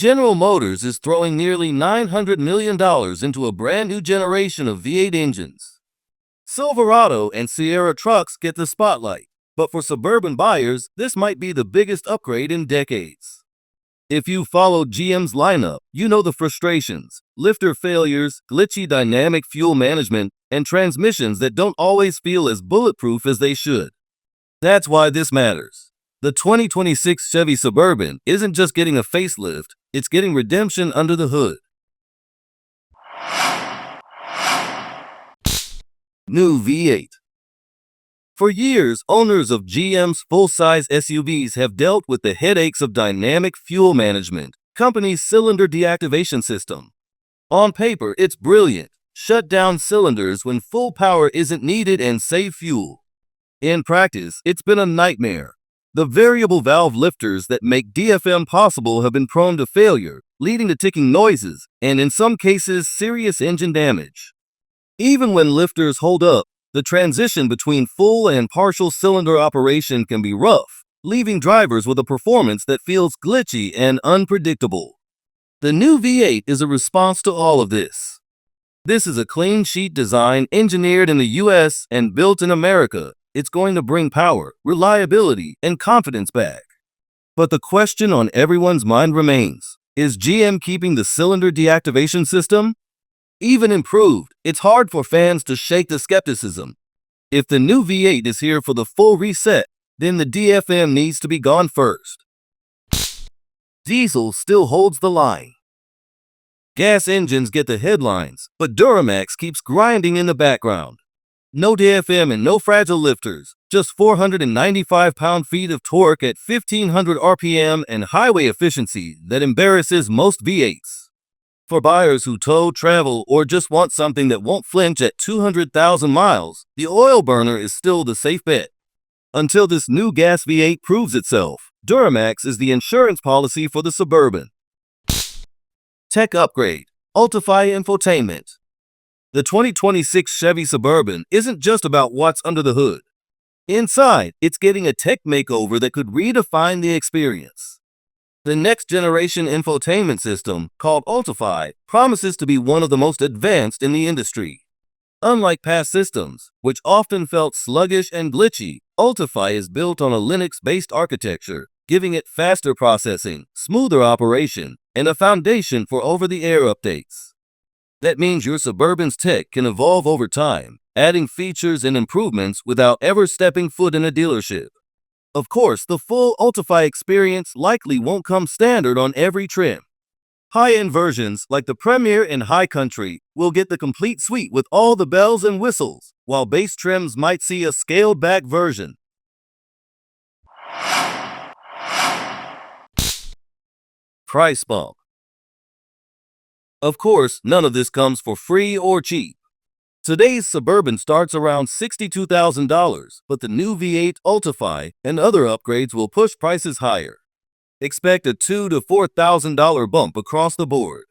General Motors is throwing nearly $900 million into a brand new generation of V8 engines. Silverado and Sierra trucks get the spotlight, but for Suburban buyers, this might be the biggest upgrade in decades. If you followed GM's lineup, you know the frustrations: lifter failures, glitchy dynamic fuel management, and transmissions that don't always feel as bulletproof as they should. That's why this matters. The 2026 Chevy Suburban isn't just getting a facelift, it's getting redemption under the hood. New V8. For years, owners of GM's full-size SUVs have dealt with the headaches of dynamic fuel management, company's cylinder deactivation system. On paper, it's brilliant. Shut down cylinders when full power isn't needed and save fuel. In practice, it's been a nightmare. The variable valve lifters that make DFM possible have been prone to failure, leading to ticking noises and, in some cases, serious engine damage. Even when lifters hold up, the transition between full and partial cylinder operation can be rough, leaving drivers with a performance that feels glitchy and unpredictable. The new V8 is a response to all of this. This is a clean sheet design engineered in the US and built in America. It's going to bring power, reliability, and confidence back. But the question on everyone's mind remains: is GM keeping the cylinder deactivation system? Even improved, it's hard for fans to shake the skepticism. If the new V8 is here for the full reset, then the DFM needs to be gone first. Diesel still holds the line. Gas engines get the headlines, but Duramax keeps grinding in the background. No DFM and no fragile lifters, just 495 pound-feet of torque at 1500 RPM and highway efficiency that embarrasses most V8s. For buyers who tow, travel, or just want something that won't flinch at 200,000 miles, the oil burner is still the safe bet. Until this new gas V8 proves itself, Duramax is the insurance policy for the Suburban. Tech upgrade: ULTIFI infotainment. The 2026 Chevy Suburban isn't just about what's under the hood. Inside, it's getting a tech makeover that could redefine the experience. The next-generation infotainment system, called ULTIFI, promises to be one of the most advanced in the industry. Unlike past systems, which often felt sluggish and glitchy, ULTIFI is built on a Linux-based architecture, giving it faster processing, smoother operation, and a foundation for over-the-air updates. That means your Suburban's tech can evolve over time, adding features and improvements without ever stepping foot in a dealership. Of course, the full ULTIFI experience likely won't come standard on every trim. High-end versions, like the Premier and High Country, will get the complete suite with all the bells and whistles, while base trims might see a scaled-back version. Price bump. Of course, none of this comes for free or cheap. Today's Suburban starts around $62,000, but the new V8 ULTIFI and other upgrades will push prices higher. Expect a $2,000 to $4,000 bump across the board.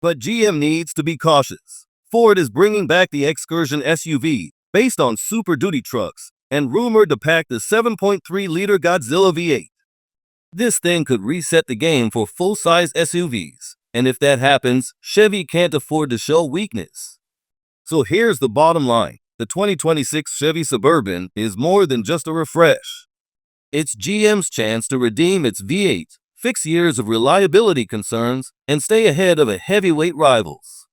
But GM needs to be cautious. Ford is bringing back the Excursion SUV, based on Super Duty trucks, and rumored to pack the 7.3-liter Godzilla V8. This thing could reset the game for full-size SUVs. And if that happens, Chevy can't afford to show weakness. So here's the bottom line: the 2026 Chevy Suburban is more than just a refresh. It's GM's chance to redeem its V8, fix years of reliability concerns, and stay ahead of a heavyweight rivals.